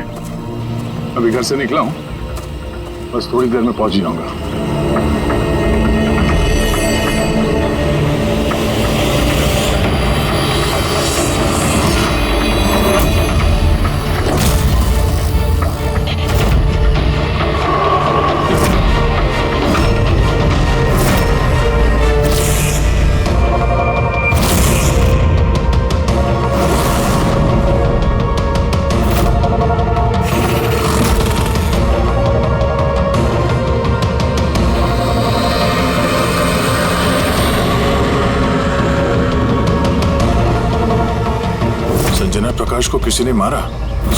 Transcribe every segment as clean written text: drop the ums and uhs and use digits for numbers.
अभी घर से निकला हूँ, बस थोड़ी देर में पहुंच जाऊंगा। संजना प्रकाश को किसी ने मारा,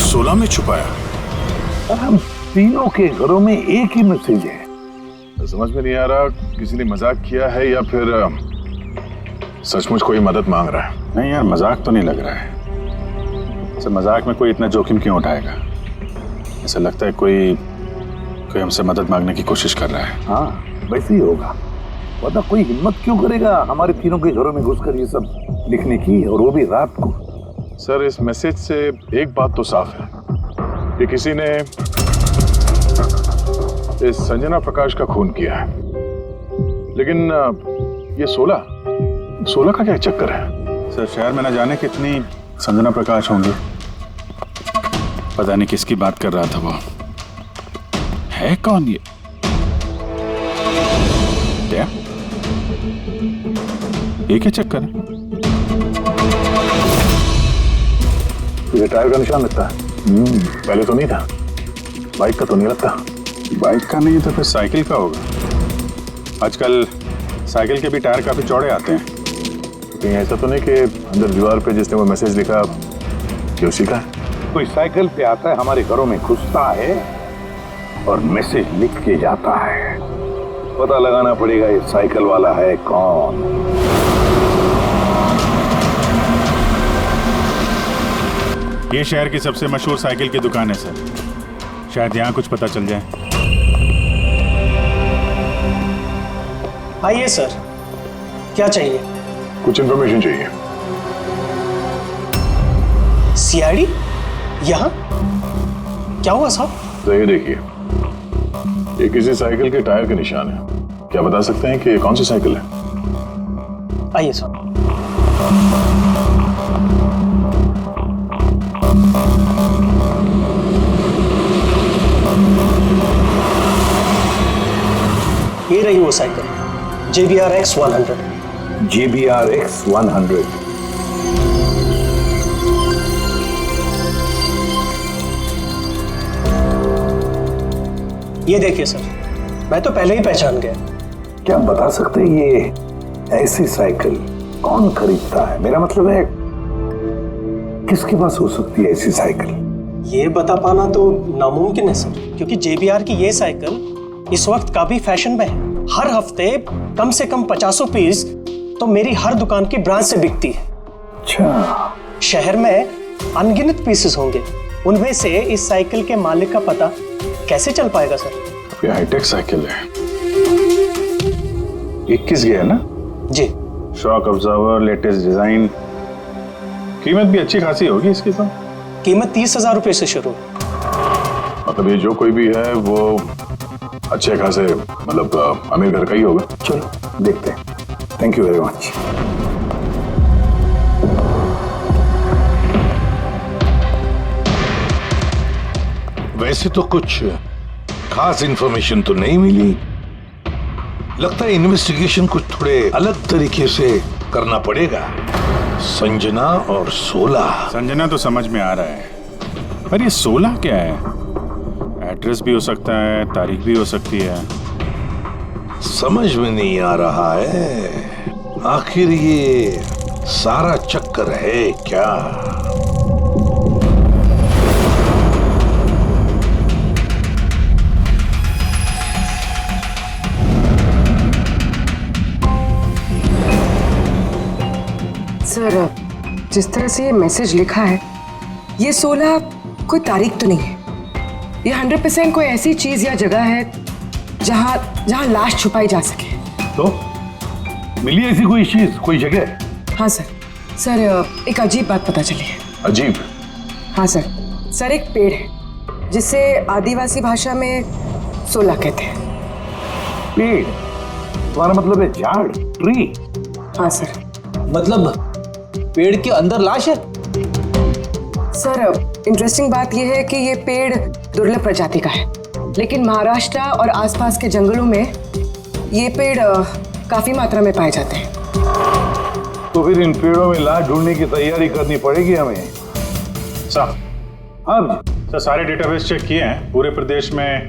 16 में छुपाया। हम तीनों के घरों में एक ही मैसेज है। समझ में नहीं आ रहा किसी ने मजाक किया है या फिर सचमुच कोई मदद मांग रहा है। नहीं यार, मजाक तो नहीं लग रहा है। ऐसे मजाक में कोई इतना जोखिम क्यों उठाएगा? ऐसा लगता है कोई हमसे मदद मांगने की कोशिश कर रहा है। हाँ, वैसे ही होगा, वरना कोई हिम्मत क्यों करेगा हमारे तीनों के घरों में घुसकर ये सब लिखने की, और वो भी रात को। सर, इस मैसेज से एक बात तो साफ है कि किसी ने इस संजना प्रकाश का खून किया है, लेकिन ये 16 का क्या चक्कर है? सर, शहर में न जाने कितनी संजना प्रकाश होंगी, पता नहीं किसकी बात कर रहा था वो। है कौन ये? क्या ये क्या चक्कर है? ये टायर का निशान लगता है। पहले तो नहीं था। बाइक का तो नहीं लगता। बाइक का नहीं तो फिर साइकिल का होगा। आजकल साइकिल के भी टायर काफी चौड़े आते हैं। कहीं ऐसा तो नहीं कि अंदर दीवार पे जिसने वो मैसेज लिखा कि उसी का है? कोई साइकिल पे आता है, हमारे घरों में घुसता है और मैसेज लिख के जाता है। पता लगाना पड़ेगा ये साइकिल वाला है कौन। ये शहर की सबसे मशहूर साइकिल की दुकान है सर, शायद यहाँ कुछ पता चल जाए। आइए सर, क्या चाहिए? कुछ इन्फॉर्मेशन चाहिए। सीआईडी यहाँ? क्या हुआ साहब? तो ये देखिए, ये किसी साइकिल के टायर के निशान है। क्या बता सकते हैं कि ये कौन सी साइकिल है? आइए सर। ये रही वो साइकिल, JBR-X 100। JBR-X 100। ये देखिए सर, मैं तो पहले ही पहचान गया। क्या बता सकते हैं ये ऐसी साइकिल कौन खरीदता है? मेरा मतलब है किसके पास हो सकती है ऐसी साइकिल? ये बता पाना तो नामुमकिन है सर, क्योंकि JBR की ये साइकिल इस वक्त काफी फैशन में है। हर हफ्ते कम से कम 50 पीस तो मेरी हर दुकान की ब्रांच से बिकती है। अच्छा, शहर में अनगिनत पीसेस होंगे, उनमें से इस साइकिल के मालिक का पता कैसे चल पाएगा सर? ये हाईटेक साइकिल है। 21 गया ना जी। शॉक ऑब्जर्वर, लेटेस्ट डिजाइन, कीमत भी अच्छी खासी होगी इसकी तो। कीमत 30,000 रुपए से शुरू। मतलब ये जो कोई भी है वो अच्छे खासे, मतलब अमीर घर का ही होगा। चलो देखते हैं। Thank you very much. वैसे तो कुछ खास इंफॉर्मेशन तो नहीं मिली। लगता है इन्वेस्टिगेशन कुछ थोड़े अलग तरीके से करना पड़ेगा। संजना और 16। संजना तो समझ में आ रहा है, पर ये 16 क्या है? एड्रेस भी हो सकता है, तारीख भी हो सकती है। समझ में नहीं आ रहा है आखिर ये सारा चक्कर है क्या? सर, जिस तरह से ये मैसेज लिखा है, ये 16 कोई तारीख तो नहीं है। ये 100% कोई ऐसी चीज या जगह है जहां लाश छुपाई जा सके। तो मिली ऐसी कोई चीज, कोई जगह? हाँ सर। सर, एक अजीब बात पता चली है। अजीब? हाँ सर। एक पेड़ है जिसे आदिवासी भाषा में सोला कहते हैं। पेड़, तुम्हारा मतलब है झाड़, ट्री? हाँ सर। मतलब पेड़ के अंदर लाश है? सर, इंटरेस्टिंग बात यह है कि ये पेड़ दुर्लभ प्रजाति का है, लेकिन महाराष्ट्र और आसपास के जंगलों में ये पेड़ काफी मात्रा में पाए जाते हैं। तो फिर इन पेड़ों में लाश ढूंढने की तैयारी करनी पड़ेगी हमें। सर, अब सर सारे डेटाबेस चेक किए हैं। पूरे प्रदेश में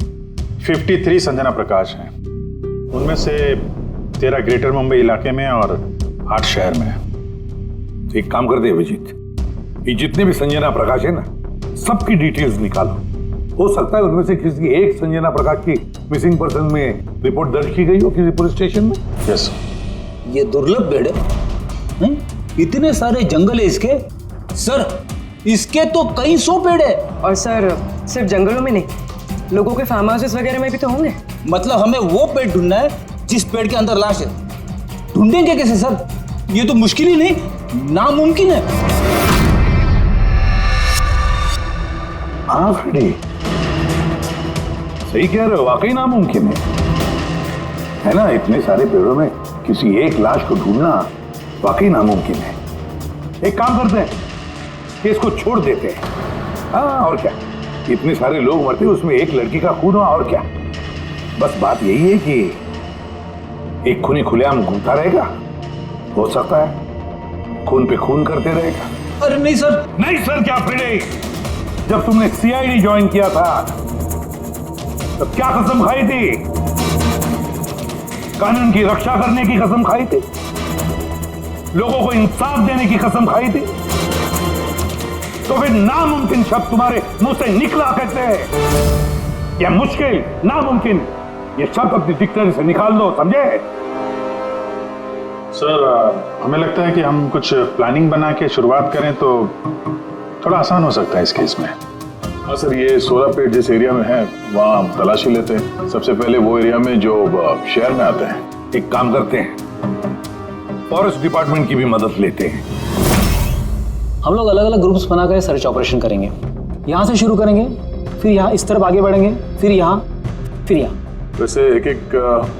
53 संजना प्रकाश हैं। उनमें से 13 ग्रेटर मुंबई इलाके में और 8 शहर में। एक काम करते हैं अभिजीत, ये जितने भी संजना प्रकाश है ना, सबकी डिटेल्स निकालो। हो सकता है उनमें से किसी एक संजना प्रकाश की मिसिंग पर्सन में रिपोर्ट दर्ज की गई हो किसी पुलिस स्टेशन में। यस। ये दुर्लभ पेड़ है? इतने सारे जंगल है इसके? सर, इसके तो कई 100 पेड़ है। और सर, सिर्फ जंगलों में नहीं, लोगों के फार्म हाउसेस वगैरह में भी तो होंगे। मतलब हमें वो पेड़ ढूंढना है जिस पेड़ के अंदर लाश है। ढूंढेंगे कैसे सर? ये तो मुश्किल ही नहीं, नामुमकिन है। हाँ फ्रेडी, सही कह रहे हो, वाकई नामुमकिन है ना? इतने सारे पेड़ों में किसी एक लाश को ढूंढना वाकई नामुमकिन है। एक काम करते हैं कि इसको छोड़ देते हैं। हाँ, और क्या, इतने सारे लोग मरते, उसमें एक लड़की का खून हुआ, और क्या। बस बात यही है कि एक खूनी खुलेआम घूमता रहेगा, हो सकता है खून पे खून करते रहेगा। अरे नहीं सर। नहीं सर क्या फ्रेडी? जब तुमने सीआईडी ज्वाइन किया था तब क्या कसम खाई थी? कानून की रक्षा करने की कसम खाई थी, लोगों को इंसाफ देने की कसम खाई थी। तो फिर नामुमकिन शब्द तुम्हारे मुंह से निकला कैसे है? यह मुश्किल, नामुमकिन, ये शब्द अपनी डिक्शनरी से निकाल दो, समझे? सर, हमें लगता है कि हम कुछ प्लानिंग बना के शुरुआत करें तो थोड़ा आसान हो सकता है इस केस में। हाँ सर, ये 16 पेड़ जिस एरिया में है वहाँ हम तलाशी लेते हैं। सबसे पहले वो एरिया में जो शहर में आते हैं। एक काम करते हैं, फॉरेस्ट डिपार्टमेंट की भी मदद लेते हैं। हम लोग अलग अलग ग्रुप्स बनाकर सर्च ऑपरेशन करेंगे। यहाँ से शुरू करेंगे, फिर यहाँ इस तरफ आगे बढ़ेंगे, फिर यहाँ, फिर यहाँ। वैसे एक एक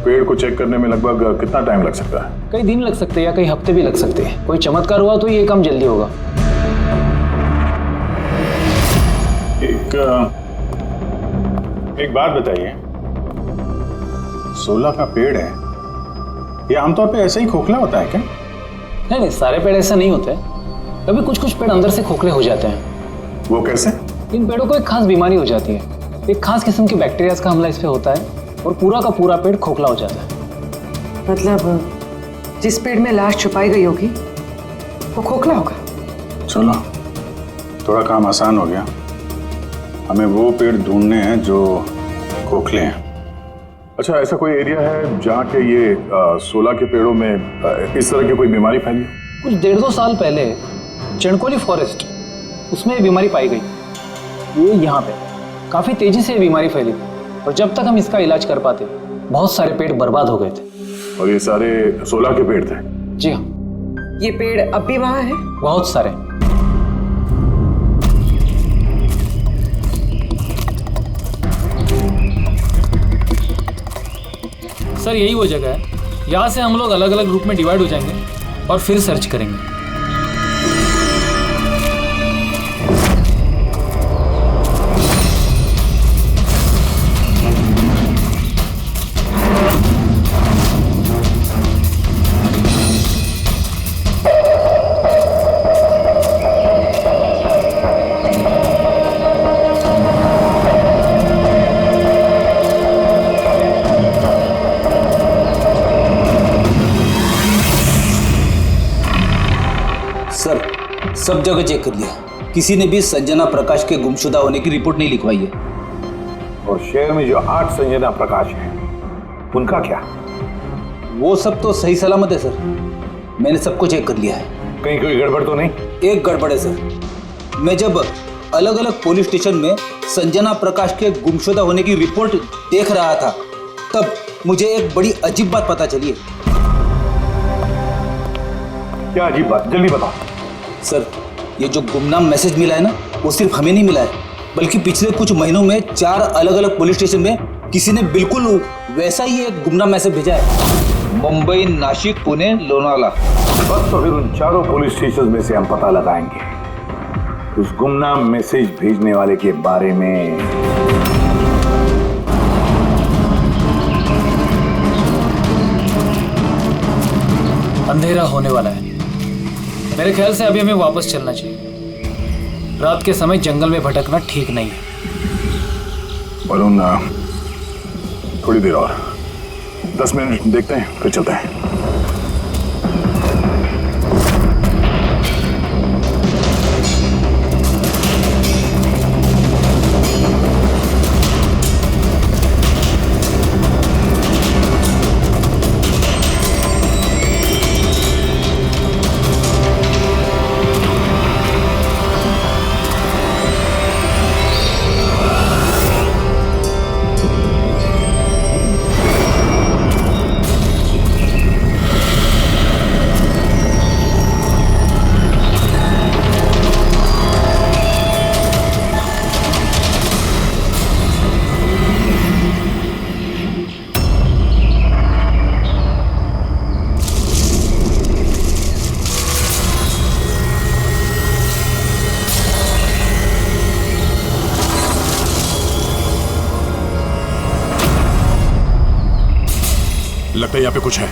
पेड़ को चेक करने में लगभग कितना टाइम लग सकता है? कई दिन लग सकते हैं या कई हफ्ते भी लग सकते हैं। कोई चमत्कार हुआ तो ये काम जल्दी होगा। एक बात बताइए, 16 का पेड़ है, ये आमतौर पे ऐसे ही खोखला होता है क्या? नहीं, सारे पेड़ ऐसे नहीं होते। कभी कुछ कुछ पेड़ अंदर से खोखले हो जाते हैं। वो कैसे? इन पेड़ों को एक खास बीमारी हो जाती है। एक खास किस्म के बैक्टीरिया का हमला इस पे होता है और पूरा का पूरा पेड़ खोखला हो जाता है। मतलब जिस पेड़ में लाश छुपाई गई होगी वो खोखला होगा। चलो, थोड़ा काम आसान हो गया। हमें वो पेड़ ढूंढने हैं जो खोखले हैं। अच्छा, ऐसा कोई एरिया है जहाँ के ये 16 के पेड़ों में इस तरह की कोई बीमारी फैली? कुछ 1.5-2 साल पहले चणकोली फॉरेस्ट, उसमें ये बीमारी पाई गई। ये यहाँ पे काफी तेजी से ये बीमारी फैली और जब तक हम इसका इलाज कर पाते बहुत सारे पेड़ बर्बाद हो गए थे। और ये सारे 16 के पेड़ थे? जी हाँ। ये पेड़ अब भी वहां है? बहुत सारे। सर, यही वो जगह है। यहाँ से हम लोग अलग अलग ग्रुप में डिवाइड हो जाएंगे और फिर सर्च करेंगे। सर, सब जगह चेक कर लिया, किसी ने भी संजना प्रकाश के गुमशुदा होने की रिपोर्ट नहीं लिखवाई है। और शहर में जो 8 संजना प्रकाश है उनका क्या? वो सब तो सही सलामत है सर, मैंने सबको चेक कर लिया है। कहीं कोई गड़बड़ तो नहीं? एक गड़बड़ है सर। मैं जब अलग अलग पुलिस स्टेशन में संजना प्रकाश के गुमशुदा होने की रिपोर्ट देख रहा था तब मुझे एक बड़ी अजीब बात पता चली है। क्या अजीब बात? जल्दी बताओ। सर, ये जो गुमनाम मैसेज मिला है ना, वो सिर्फ हमें नहीं मिला है, बल्कि पिछले कुछ महीनों में 4 अलग अलग पुलिस स्टेशन में किसी ने बिल्कुल वैसा ही एक गुमनाम मैसेज भेजा है। मुंबई, नासिक, पुणे, लोनावाला। बस तो फिर उन चारों पुलिस स्टेशन में से हम पता लगाएंगे उस गुमनाम मैसेज भेजने वाले के बारे में। अंधेरा होने वाला है। मेरे ख्याल से अभी हमें वापस चलना चाहिए। रात के समय जंगल में भटकना ठीक नहीं है। वरुण, थोड़ी देर और 10 मिनट देखते हैं, फिर चलते हैं। लगता है यहाँ पे कुछ है।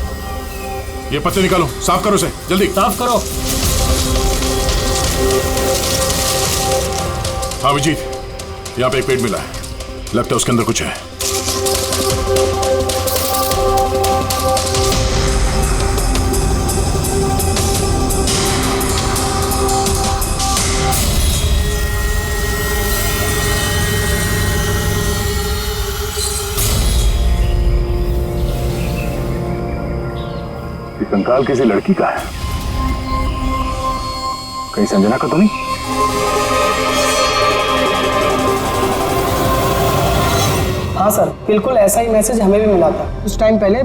ये पत्ते निकालो, साफ करो इसे, जल्दी साफ करो। हाँ विजीत, यहाँ पे एक पेड़ मिला है, लगता है उसके अंदर कुछ है। कंकाल किसी लड़की का है, कहीं संजना का तो नहीं? हाँ सर, बिल्कुल ऐसा ही मैसेज हमें भी मिला था कुछ टाइम पहले।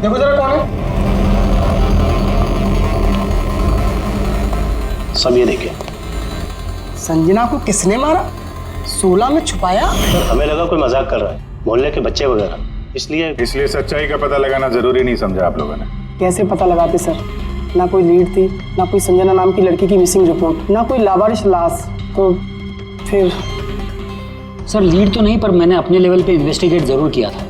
देखो जरा कौन है। सब ये देखिए। संजना को किसने मारा? 16 में छुपाया? सर हमें लगा कोई मजाक कर रहा है, मोहल्ले के बच्चे वगैरह, इसलिए सच्चाई का पता लगाना जरूरी नहीं समझा आप लोगों ने। कैसे पता लगाते सर? ना कोई लीड थी, ना कोई संजना नाम की लड़की की मिसिंग रिपोर्ट, ना कोई लावारिश लाश, तो फिर सर लीड तो नहीं, पर मैंने अपने लेवल पे इन्वेस्टिगेट जरूर किया था,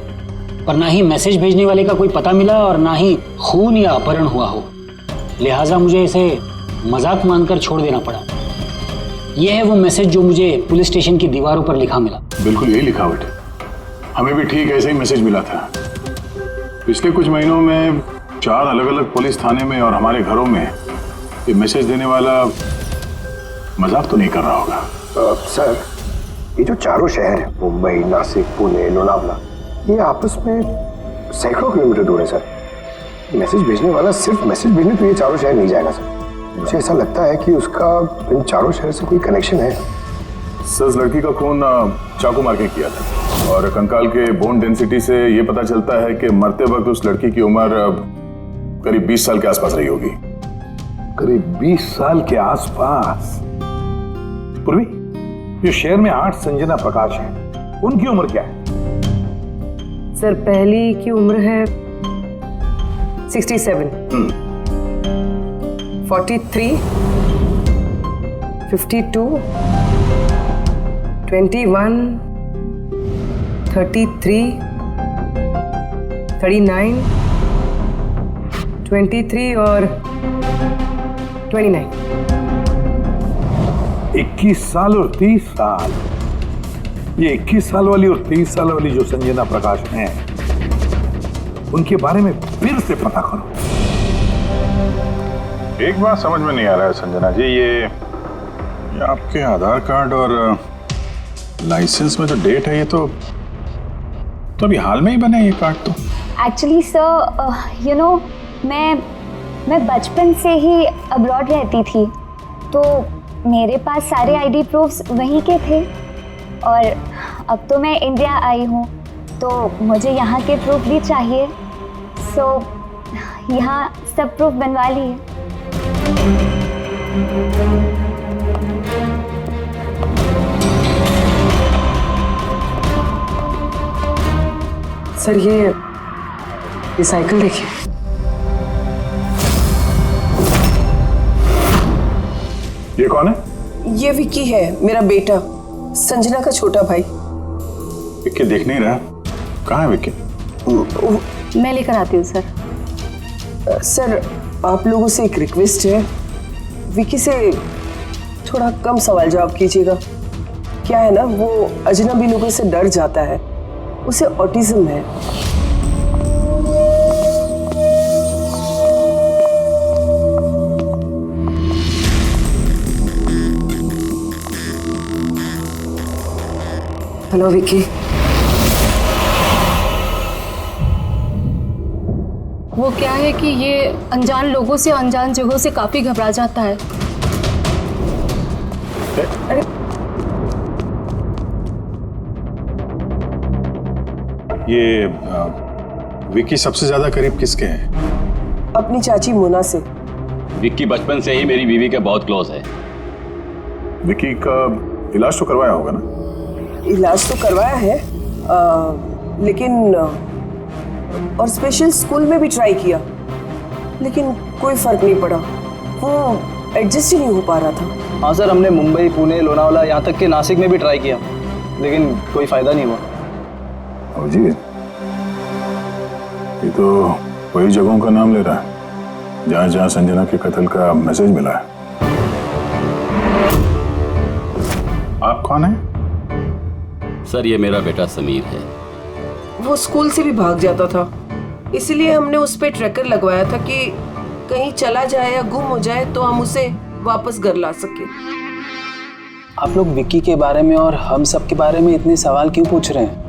पर ना ही मैसेज भेजने वाले का कोई पता मिला और ना ही खून या अपहरण हुआ हो, लिहाजा मुझे इसे मजाक मानकर छोड़ देना पड़ा। यह है वो मैसेज जो मुझे पुलिस स्टेशन की दीवारों पर लिखा मिला। बिल्कुल यही लिखावट है, हमें भी ठीक ऐसे ही मैसेज मिला था। पिछले कुछ महीनों में 4 अलग अलग पुलिस थाने में और हमारे घरों में ये मैसेज देने वाला मजाक तो नहीं कर रहा होगा। सर, ये जो चारों शहर है, मुंबई, नासिक, पुणे, लोनावला, ये आपस में सैकड़ों किलोमीटर दूर है सर। मैसेज भेजने वाला सिर्फ मैसेज भेजने तो ये चारों शहर नहीं जाएगा सर। मुझे ऐसा लगता है कि उसका इन चारों शहर से कोई कनेक्शन है। सर, लड़की का खून चाकू मार के किया था और कंकाल के बोन डेंसिटी से ये पता चलता है कि मरते वक्त उस लड़की की उम्र करीब 20 साल के आसपास रही होगी। करीब 20 साल के आसपास। पूर्वी, जो शहर में 8 संजना प्रकाश हैं, उनकी उम्र क्या है? सर पहली की उम्र है 67, 43, 52, 21, 33, 39, 23 और 29। 21 साल और 30 साल। ये 21 साल वाली और 30 साल वाली जो संजना प्रकाश हैं, उनके बारे में फिर से पता करो। एक बात समझ में नहीं आ रहा है संजना जी, ये आपके आधार कार्ड और लाइसेंस में जो डेट है, ये तो अभी हाल में ही बने ये कार्ड तो। एक्चुअली सर यू नो मैं बचपन से ही अब्रॉड रहती थी, तो मेरे पास सारे आईडी प्रूफ्स वहीं के थे और अब तो मैं इंडिया आई हूँ, तो मुझे यहाँ के प्रूफ भी चाहिए। सो यहाँ सब प्रूफ बनवा लिए। सर ये साइकिल देखिए। ये कौन है? ये विक्की है, मेरा बेटा, संजना का छोटा भाई। विक्की देख नहीं रहा। कहाँ है विक्की? मैं लेकर आती हूँ सर। सर आप लोगों से एक रिक्वेस्ट है, विक्की से थोड़ा कम सवाल जवाब कीजिएगा। क्या है ना, वो अजनबी लोगों से डर जाता है, उसे ऑटिज्म है। हेलो विक्की। वो क्या है कि ये अनजान लोगों से, अनजान जगहों से काफी घबरा जाता है। अरे ये विक्की सबसे ज्यादा करीब किसके हैं? अपनी चाची मोना से। विक्की बचपन से ही मेरी बीवी के बहुत क्लोज है। विक्की का इलाज तो करवाया होगा ना? इलाज तो करवाया है, लेकिन और स्पेशल स्कूल में भी ट्राई किया, लेकिन कोई फर्क नहीं पड़ा। वो एडजस्ट ही नहीं हो पा रहा था। हाँ सर, हमने मुंबई, पुणे, लोनावला, यहाँ तक कि नासिक में भी ट्राई किया, लेकिन कोई फायदा नहीं हुआ। जी, ये तो वही जगहों का नाम ले रहा है जहाँ जहाँ संजना के कत्ल का मैसेज मिला है। आप कौन हैं? सर ये मेरा बेटा समीर है। वो स्कूल से भी भाग जाता था, इसलिए हमने उस पे ट्रैकर लगवाया था कि कहीं चला जाए या गुम हो जाए तो हम उसे वापस घर ला सके। आप लोग विक्की के बारे में और हम सब के बारे में इतने सवाल क्यों पूछ रहे हैं?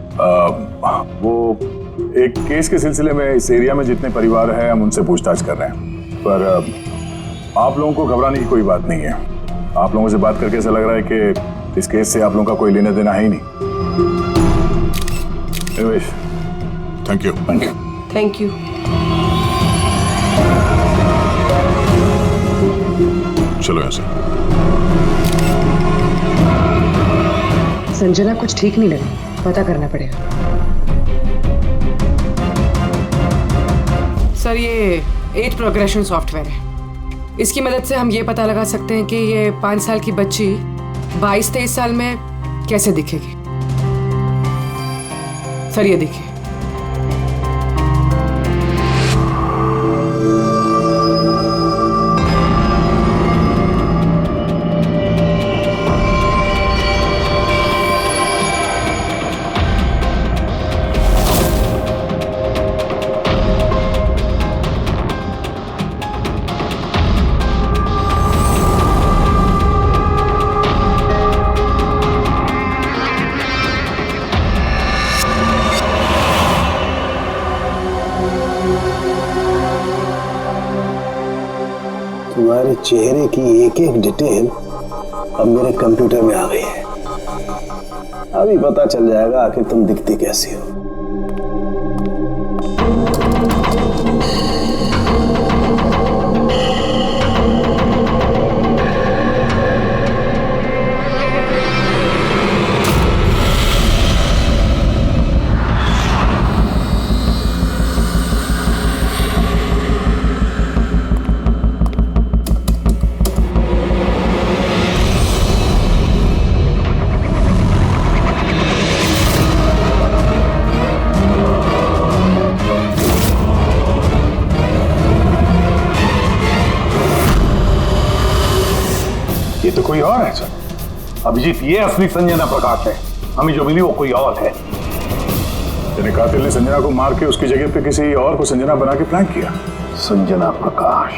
वो एक केस के सिलसिले में इस एरिया में जितने परिवार हैं हम उनसे पूछताछ कर रहे हैं, पर आप लोगों को घबराने की कोई बात नहीं है। आप लोगों से बात करके ऐसा लग रहा है कि इस केस से आप लोगों का कोई लेना देना है ही नहीं। Thank you. Thank you. Thank you. चलो ऐसे। संजना कुछ ठीक नहीं लगी, पता करना पड़ेगा। सर ये एज प्रोग्रेशन सॉफ्टवेयर है, इसकी मदद से हम ये पता लगा सकते हैं कि ये 5 साल की बच्ची 22-23 साल में कैसे दिखेगी। सर ये देखिए। तुम्हारे चेहरे की एक एक डिटेल अब मेरे कंप्यूटर में आ गई है। अभी पता चल जाएगा आखिर तुम दिखती कैसी हो। ये तो कोई और है सर। अभिजीत, ये असली संजना प्रकाश है। हमें जो मिली वो कोई और है। तेरे कातिल ने संजना को मार के उसकी जगह पे किसी और को संजना बना के प्लान किया। संजना प्रकाश।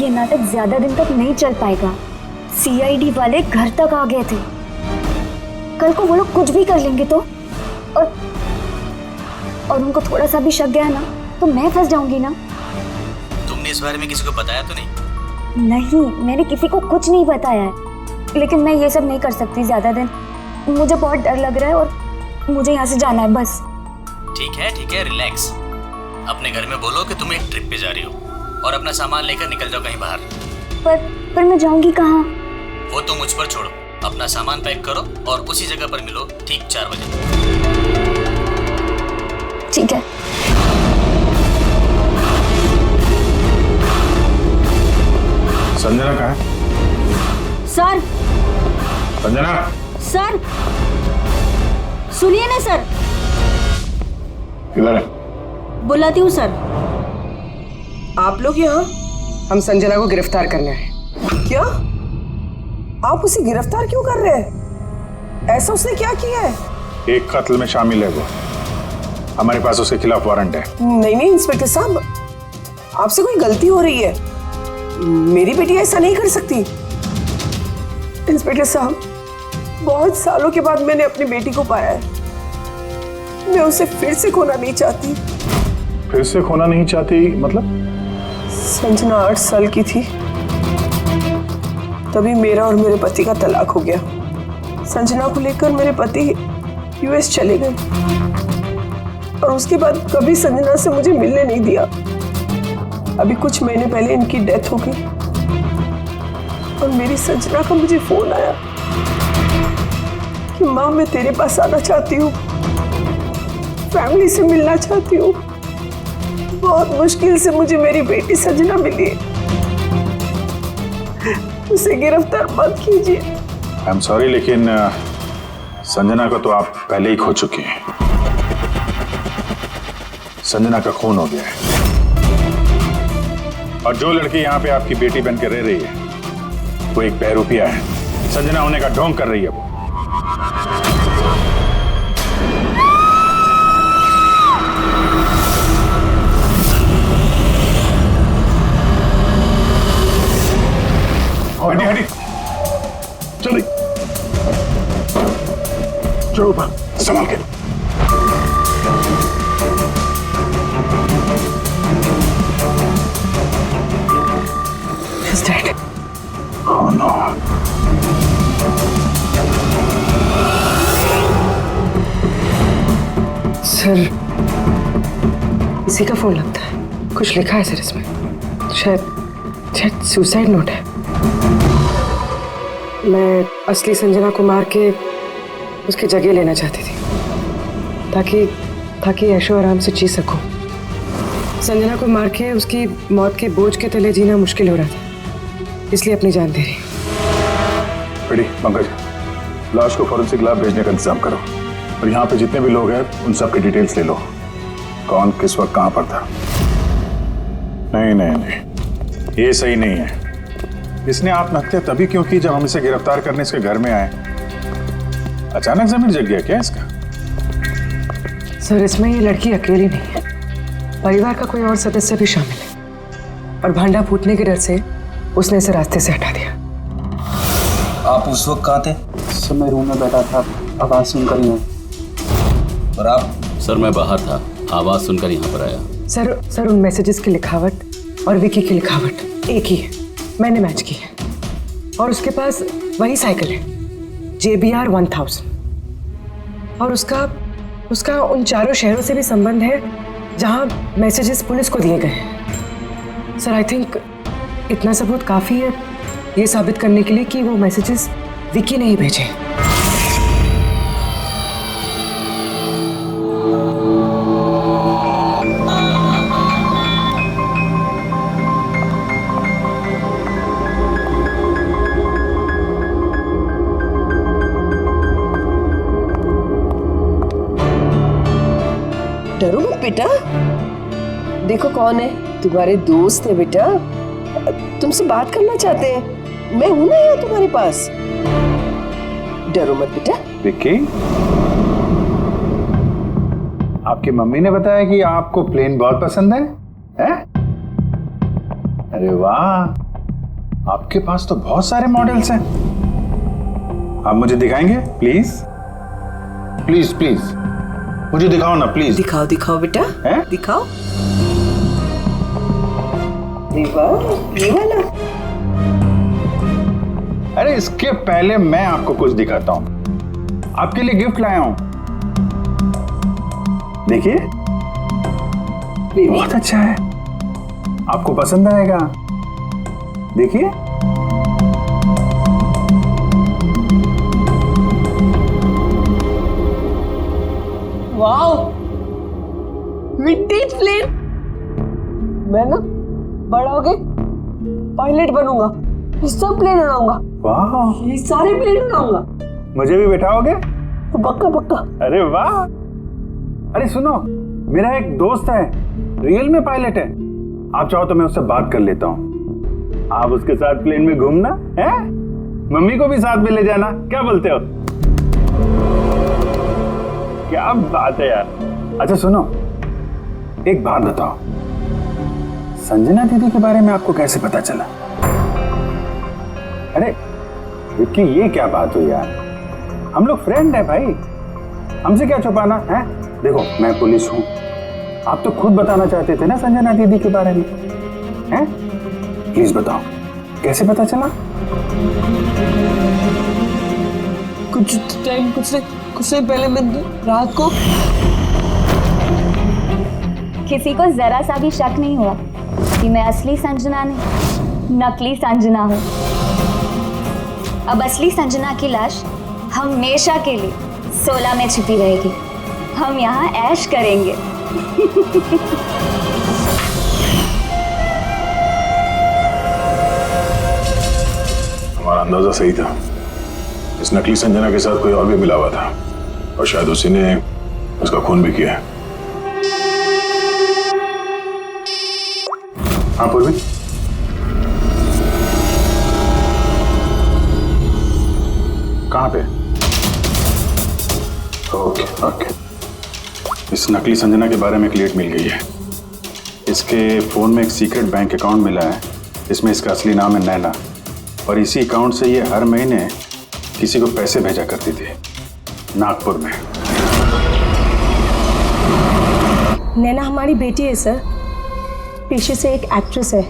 ये नाटक ज्यादा दिन तक नहीं चल पाएगा। सीआईडी वाले घर तक आ गए थे। कल को वो लोग कुछ भी कर लेंगे तो, और उनको थोड़ा सा भी शक गया ना तो मैं फंस जाऊंगी ना। तुमने इस बारे में किसी को बताया तो नहीं? नहीं, मैंने किसी को कुछ नहीं बताया है, लेकिन मैं ये सब नहीं कर सकती ज्यादा दिन। मुझे बहुत डर लग रहा है और मुझे यहाँ से जाना है बस। ठीक है, रिलैक्स। अपने घर में बोलो कि तुम एक ट्रिप पे जा रही हो और अपना सामान लेकर निकल जाओ कहीं बाहर। पर मैं जाऊंगी कहाँ? वो तो मुझ पर छोड़ो। अपना सामान पैक करो और उसी जगह पर मिलो ठीक 4 बजे। ठीक है। संजना कहाँ है? सर संजना, सर सुनिए ना सर। किधर है? बुलाती हूँ सर। आप लोग यहाँ? हम संजना को गिरफ्तार करने आए। क्या? आप उसे गिरफ्तार क्यों कर रहे हैं? ऐसा उसने क्या किया है? एक कत्ल में शामिल है वो। हमारे पास उसके खिलाफ वारंट है। नहीं नहीं इंस्पेक्टर साहब, आपसे कोई गलती हो रही है। मेरी बेटी ऐसा नहीं कर सकती। इंस्पेक्टर साहब, बहुत सालों के बाद मैंने अपनी बेटी को पाया है। मैं उसे फिर से खोना नहीं चाहती। फिर से खोना नहीं चाहती मतलब? संजना 8 साल की थी, तभी मेरा और मेरे पति का तलाक हो गया। संजना को लेकर मेरे पति यूएस चले गए और उसके बाद कभी संजना से मुझे मिलने नहीं दिया। अभी कुछ महीने पहले इनकी डेथ हो गई और मेरी संजना का मुझे फोन आया कि माँ मैं तेरे पास आना चाहती हूँ, फैमिली से मिलना चाहती हूँ। बहुत मुश्किल से मुझे मेरी बेटी संजना मिली है। उसे गिरफ्तार मत कीजिए। आई एम सॉरी, लेकिन संजना को तो आप पहले ही खो चुके हैं। संजना का खून हो गया है और जो लड़की यहाँ पे आपकी बेटी बन के रह रही है वो एक बहरूपिया है। संजना होने का ढोंग कर रही है वो। हटी हटी, चलिए चलो ऊपर, संभाल के। He's dead. Oh no. Sir, इसी का फोन लगता है। कुछ लिखा है सर इसमें। शायद सुसाइड नोट है। मैं असली संजना को मार के उसकी जगह लेना चाहती थी ताकि ऐशो आराम से जी सकूं। संजना को मार के उसकी मौत के बोझ के तले जीना मुश्किल हो रहा था, इसलिए अपनी जान दे रही। बेटी पंकज, लाश को फॉरेंसिक लैब भेजने का इंतजाम करो और यहाँ पे जितने भी लोग हैं उन सब की डिटेल्स ले लो। कौन किस वक्त कहाँ पर था। नहीं नहीं नहीं, ये सही नहीं है। इसने आत्महत्या तभी क्यों की जब हम इसे गिरफ्तार करने इसके घर में आए। अचानक जमीन जग गया क्या इसका? सर, इसमें ये लड़की अकेली नहीं है, परिवार का कोई और सदस्य भी शामिल है और भांडा फूटने के डर से उसने इसे रास्ते से हटा दिया। आप उस वक्त कहाँ थे? सर मैं रूम में बैठा था, आवाज सुनकर ही हूँ। और आप? सर मैं बाहर था, आवाज सुनकर यहाँ पर आया। सर उन मैसेजेस की लिखावट और विकी की लिखावट एक ही है, मैंने मैच की है। और उसके पास वही साइकिल है JBR 1000 और उसका उन चारों शहरों से भी संबंध है जहां मैसेजेस पुलिस को दिए गए हैं। सर आई थिंक इतना सबूत काफी है ये साबित करने के लिए कि वो मैसेजेस विकी ने ही भेजे। डरो मत बेटा, देखो कौन है, तुम्हारे दोस्त है बेटा, तुमसे बात करना चाहते हैं। मैं हूं ना यहाँ तुम्हारे पास, डरो मत बेटा। विक्की, आपकी मम्मी ने बताया कि आपको प्लेन बहुत पसंद है, हैं? अरे वाह, आपके पास तो बहुत सारे मॉडल्स हैं। आप मुझे दिखाएंगे प्लीज? प्लीज प्लीज मुझे दिखाओ ना प्लीज। दिखाओ दिखाओ बेटा, हैं? दिखाओ। ये वाला। अरे इसके पहले मैं आपको कुछ दिखाता हूं। आपके लिए गिफ्ट लाया हूं, देखिए, बहुत अच्छा है, आपको पसंद आएगा, देखिए। Wow, vintage plane. मैं ना बड़ा हो के पायलट बनूंगा, सब प्लेन उड़ाऊंगा। वाह, ये सारे प्लेन उड़ाऊंगा। मुझे भी बैठाओगे? पक्का पक्का। अरे वाह। अरे सुनो, मेरा एक दोस्त है, रियल में पायलट है। आप चाहो तो मैं उससे बात कर लेता हूँ। आप उसके साथ प्लेन में घूमना है, मम्मी को भी साथ में ले जाना। क्या बोलते हो? क्या बात है यार। अच्छा सुनो, एक बात बताओ, संजना दीदी के बारे में आपको कैसे पता चला? अरे विक्की, ये क्या बात हुई यार? हम लोग फ्रेंड है भाई, हमसे क्या छुपाना है? देखो मैं पुलिस हूं, आप तो खुद बताना चाहते थे ना संजना दीदी के बारे में, हैं? प्लीज बताओ, कैसे पता चला? कुछ टाइम पहले मैं रात को किसी को जरा सा भी शक नहीं हुआ कि मैं असली संजना नहीं, नकली संजना हूँ। अब असली संजना की लाश हमेशा के लिए 16 में छिपी रहेगी। हम यहाँ ऐश करेंगे। हमारा अंदाजा सही था, इस नकली संजना के साथ कोई और भी मिला हुआ था और शायद उसी ने उसका खून भी किया है। हाँ पूर्वी, कहाँ पे? ओके ओके, इस नकली संजना के बारे में एक लीड मिल गई है। इसके फोन में एक सीक्रेट बैंक अकाउंट मिला है, इसमें इसका असली नाम है नैना, और इसी अकाउंट से ये हर महीने किसी को पैसे भेजा करती थी नागपुर में। नैना हमारी बेटी है सर, पेशे से एक एक्ट्रेस है,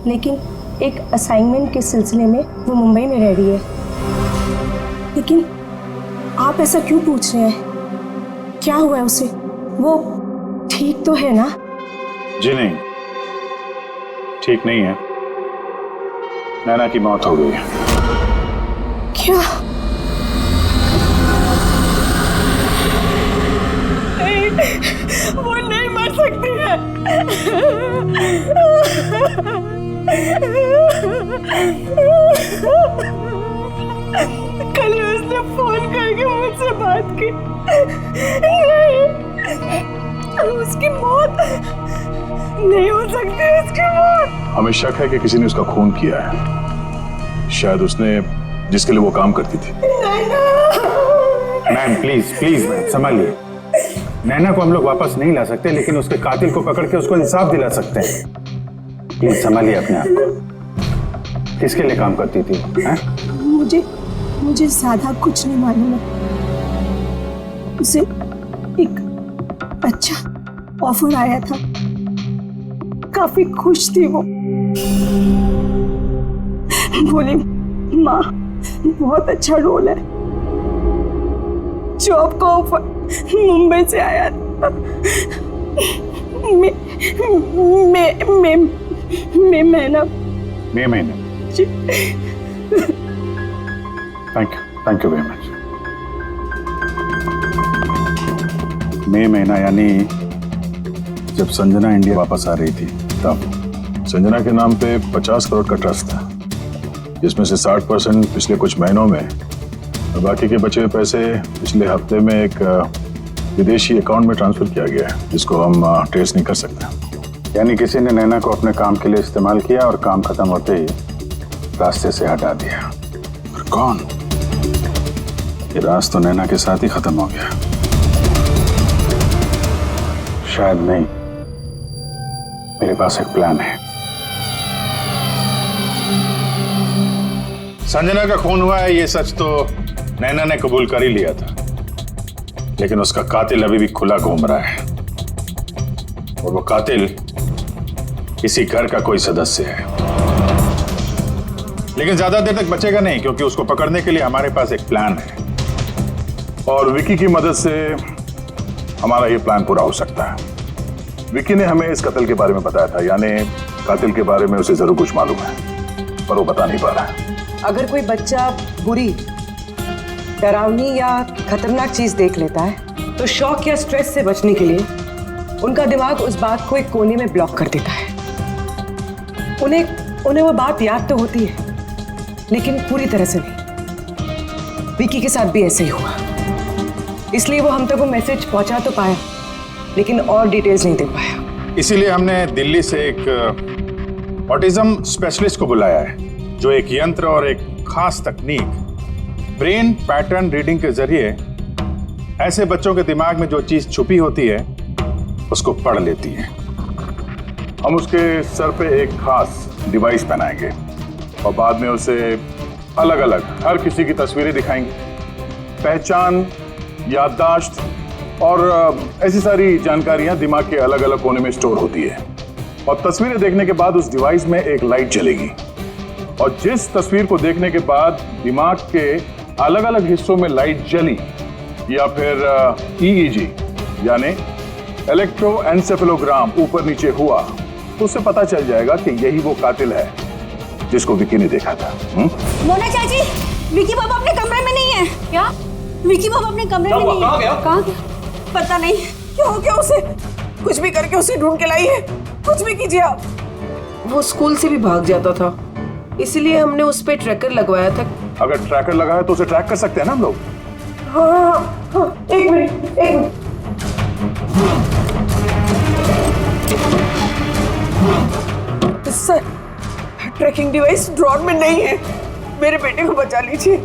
लेकिन एक असाइनमेंट के सिलसिले में वो मुंबई में रह रही है। लेकिन आप ऐसा क्यों पूछ रहे हैं? क्या हुआ है उसे? वो ठीक तो है ना? जी नहीं, ठीक नहीं है। नैना की मौत हो गई है। क्या? नहीं, वो नहीं मर सकती है। कल उसने फोन करके मुझसे बात की। नहीं, उसकी मौत नहीं हो सकती, उसकी मौत। हमें शक है कि किसी ने उसका खून किया है, शायद उसने जिसके लिए वो काम करती थी। मैम प्लीज प्लीज मैम संभालिए। नैना को हम लोग वापस नहीं ला सकते, लेकिन उसके कातिल को पकड़ के उसको इंसाफ दिला सकते हैं। प्लीज संभालिए अपने आप को। किसके लिए काम करती थी? मुझे ज्यादा कुछ नहीं मालूम है। उसे एक अच्छा ऑफर आया था, काफी खुश थी वो। बोली माँ बहुत अच्छा रोल है। जॉब का ऑफर मुंबई से आया था। महीना। Thank you very much. मई महीना यानी जब संजना इंडिया वापस आ रही थी तब। संजना के नाम पे 50 करोड़ का ट्रस्ट था, जिसमें से 60% पिछले कुछ महीनों में और बाकी के बचे हुए पैसे पिछले हफ्ते में एक विदेशी अकाउंट में ट्रांसफर किया गया है, जिसको हम ट्रेस नहीं कर सकते। यानी किसी ने नैना को अपने काम के लिए इस्तेमाल किया और काम खत्म होते ही रास्ते से हटा दिया। और कौन? ये राज तो नैना के साथ ही खत्म हो गया। शायद नहीं, मेरे पास एक प्लान है। संजना का खून हुआ है, ये सच तो नैना ने कबूल कर ही लिया था, लेकिन उसका कातिल अभी भी खुला घूम रहा है, और वो कातिल इसी घर का कोई सदस्य है। लेकिन ज्यादा देर तक बचेगा नहीं, क्योंकि उसको पकड़ने के लिए हमारे पास एक प्लान है, और विकी की मदद से हमारा ये प्लान पूरा हो सकता है। विकी ने हमें इस कत्ल के बारे में बताया था, यानी कातिल के बारे में उसे जरूर कुछ मालूम है, पर वो बता नहीं पा रहा है। अगर कोई बच्चा बुरी, डरावनी या खतरनाक चीज देख लेता है तो शॉक या स्ट्रेस से बचने के लिए उनका दिमाग उस बात को एक कोने में ब्लॉक कर देता है। उन्हें वो बात याद तो होती है, लेकिन पूरी तरह से नहीं। विकी के साथ भी ऐसे ही हुआ, इसलिए वो हम तक वो मैसेज पहुंचा तो पाया, लेकिन और डिटेल्स नहीं दे पाया। इसीलिए हमने दिल्ली से एक ऑटिज्म स्पेशलिस्ट को बुलाया है, जो एक यंत्र और एक खास तकनीक ब्रेन पैटर्न रीडिंग के जरिए ऐसे बच्चों के दिमाग में जो चीज छुपी होती है उसको पढ़ लेती है। हम उसके सर पे एक खास डिवाइस पहनाएंगे और बाद में उसे अलग अलग हर किसी की तस्वीरें दिखाएंगे। पहचान, याददाश्त और ऐसी सारी जानकारियां दिमाग के अलग अलग कोने में स्टोर होती है। और तस्वीरें देखने के बाद उस डिवाइस में एक लाइट जलेगी और जिस तस्वीर को देखने के बाद दिमाग के अलग अलग हिस्सों में लाइट जली या फिर EEG यानी इलेक्ट्रोएन्सेफेलोग्राम ऊपर नीचे हुआ तो उससे पता चल जाएगा कि यही वो कातिल है जिसको विकी ने देखा था। मोना चाची, विकी बाबा अपने कमरे में नहीं है। क्या? विकी बाबा अपने कमरे में नहीं है। कहाँ गया? पता नहीं क्या हो गया उसे। कुछ भी करके उसे ढूंढ के लाई है। कुछ भी कीजिए आप। वो स्कूल से भी भाग जाता था, इसलिए हमने उस पे ट्रैकर लगवाया था। अगर ट्रैकर लगा है तो उसे ट्रैक कर सकते हैं ना हम लोग। हाँ, एक minute. Sir, tracking device drawer में नहीं है। मेरे बेटे को बचा लीजिए,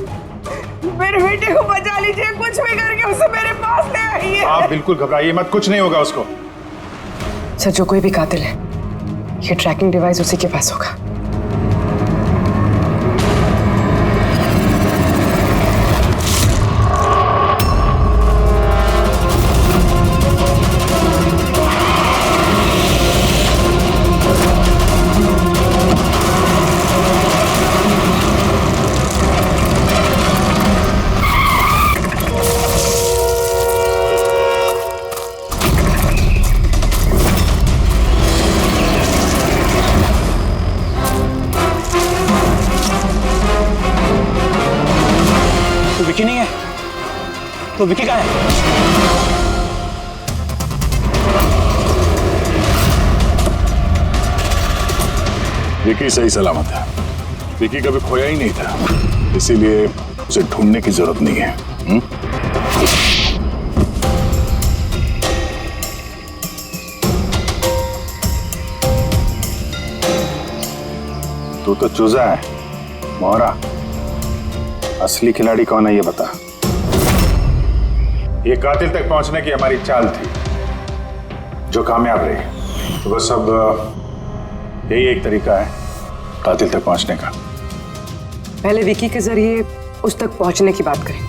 मेरे बेटे को बचा लीजिए। कुछ भी करके उसे मेरे पास ले आइए। आप बिल्कुल घबराइए मत, कुछ नहीं होगा उसको। सर, जो कोई भी कातिल है, ये ट्रैकिंग डिवाइस उसी के पास होगा। विकी नहीं है तो विकी कहाँ है? विकी सही सलामत है। विकी कभी खोया ही नहीं था, इसीलिए उसे ढूंढने की जरूरत नहीं है। तू तो चूजा है मोहरा, असली खिलाड़ी कौन है ये बता। ये कातिल तक पहुंचने की हमारी चाल थी जो कामयाब रही। तो बस अब यही एक तरीका है कातिल तक पहुंचने का। पहले विकी के जरिए उस तक पहुंचने की बात करें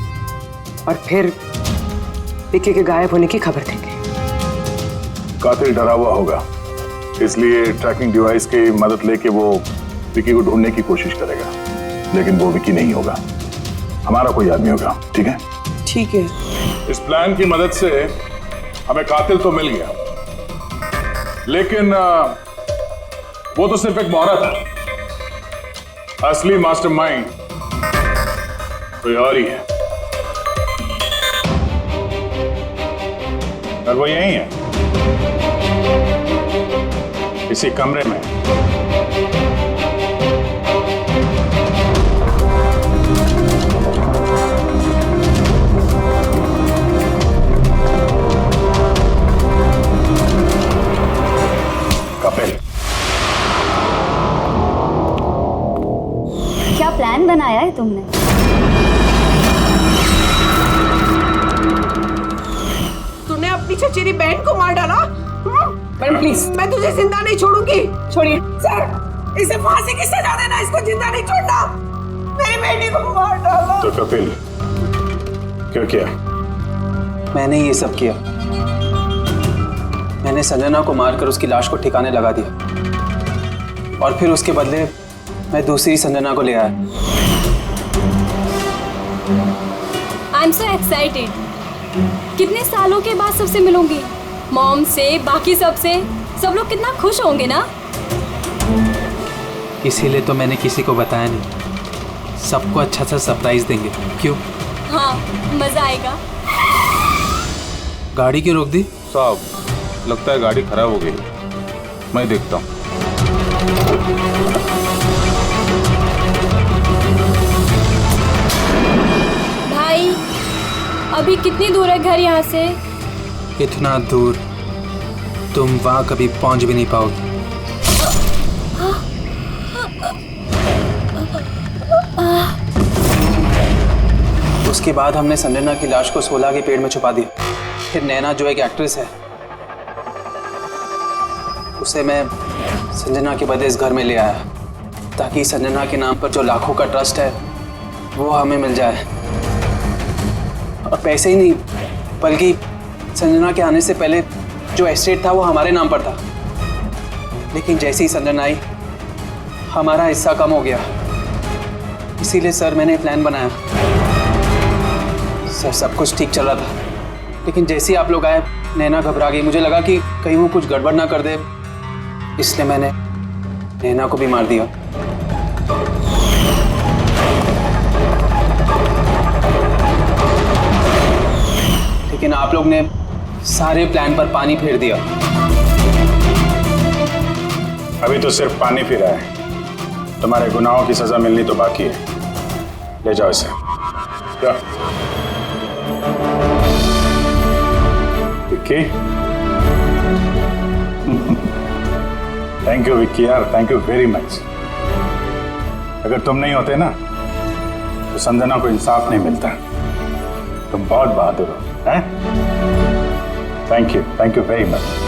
और फिर विकी के गायब होने की खबर देंगे। कातिल डरा हुआ होगा, इसलिए ट्रैकिंग डिवाइस की मदद लेके वो विकी को ढूंढने की कोशिश करेगा, लेकिन वो विकी नहीं होगा, हमारा कोई आदमी होगा। ठीक है? ठीक है। इस प्लान की मदद से हमें कातिल तो मिल गया, लेकिन वो तो सिर्फ एक मोहरा था। असली मास्टरमाइंड कोई और ही है। और वो यही है, इसी कमरे में। क्या प्लान बनाया है तुमने? तूने अपनी चचेरी बहन को मार डाला। मैडम प्लीज, मैं तुझे जिंदा नहीं छोड़ूंगी। छोड़िए सर, इसे फांसी की सजा देना, इसको जिंदा नहीं छोड़ना। मेरी बेटी को मार डाला। तो कपिल क्यों किया? मैंने ये सब किया। मैंने संजना को मारकर उसकी लाश को ठिकाने लगा दिया और फिर उसके बदले मैं दूसरी संजना को ले आया। I am so excited. कितने सालों के बाद सबसे मिलूंगी, मॉम से, बाकी सबसे। सब लोग कितना खुश होंगे ना। इसीलिए तो मैंने किसी को बताया नहीं। सबको अच्छा सा सरप्राइज देंगे। क्यों? हाँ, मजा आएगा। गाड़ी क्यों रोक दी? साहब, लगता है गाड़ी खराब हो गई, मैं देखता हूँ। भाई अभी कितनी दूर है घर यहाँ से? इतना दूर तुम वहां कभी पहुंच भी नहीं पाओगे। उसके बाद हमने संजना की लाश को सोला के पेड़ में छुपा दिया। फिर नैना जो एक एक्ट्रेस है, उसे मैं संजना के बदले इस घर में ले आया ताकि संजना के नाम पर जो लाखों का ट्रस्ट है वो हमें मिल जाए। और पैसे ही नहीं बल्कि संजना के आने से पहले जो एस्टेट था वो हमारे नाम पर था। लेकिन जैसे ही संजना आई हमारा हिस्सा कम हो गया। इसीलिए सर मैंने प्लान बनाया। सर सब कुछ ठीक चल रहा था, लेकिन जैसे ही आप लोग आए नैना घबरा गई। मुझे लगा कि कहीं वो कुछ गड़बड़ ना कर दे, इसलिए मैंने नैना को भी मार दिया। लेकिन आप लोग ने सारे प्लान पर पानी फेर दिया। अभी तो सिर्फ पानी फिरा है, तुम्हारे गुनाहों की सजा मिलनी तो बाकी है। ले जाओ इसे। विक्की, थैंक यू विक्की यार, थैंक यू वेरी मच। अगर तुम नहीं होते ना तो संजना को इंसाफ नहीं मिलता। तुम बहुत बहादुर हो, हैं? Thank you very much.